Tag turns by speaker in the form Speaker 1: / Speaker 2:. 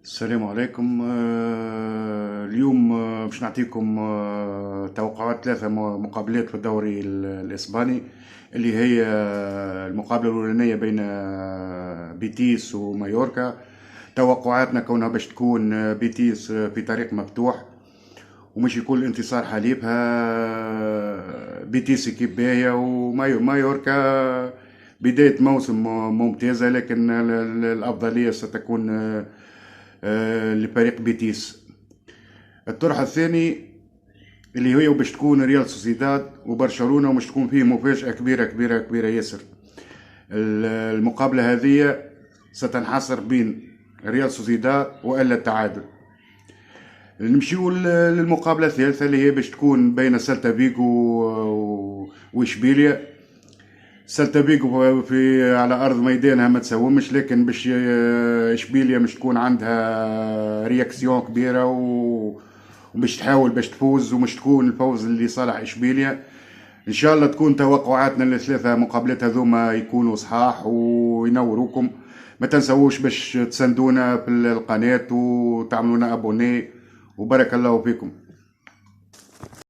Speaker 1: السلام عليكم. اليوم باش نعطيكم توقعات ثلاثة مقابلات في الدوري الإسباني، اللي هي المقابلة الأولانية بين بيتيس ومايوركا. توقعاتنا كونها باش تكون بيتيس في طريق مفتوح، ومش يكون الانتصار حليفها. بيتيس كيب باهية، ومايوركا بداية موسم ممتازة، لكن الأفضلية ستكون لفريق بيتيس. الطرح الثاني اللي هي باش تكون ريال سوسيداد وبرشلونة، ومش تكون فيه مفاجأة كبيرة كبيرة كبيرة ياسر. المقابلة هذه ستنحصر بين ريال سوسيداد وإلا التعادل. نمشيو للمقابلة الثالثة اللي هي باش تكون بين سيلتا فيغو وإشبيليا. سيلتا فيغو في على أرض ميدانها ما تساومش، لكن باش إشبيليا مش تكون عندها رياكسيون كبيرة ومش تحاول باش تفوز، ومش تكون الفوز اللي صالح إشبيليا. إن شاء الله تكون توقعاتنا الثلاثة مقابلات هذوما يكونوا صحاح وينوروكم. ما تنسووش باش تساندونا في القناة وتعملونا أبوني، وبارك الله فيكم.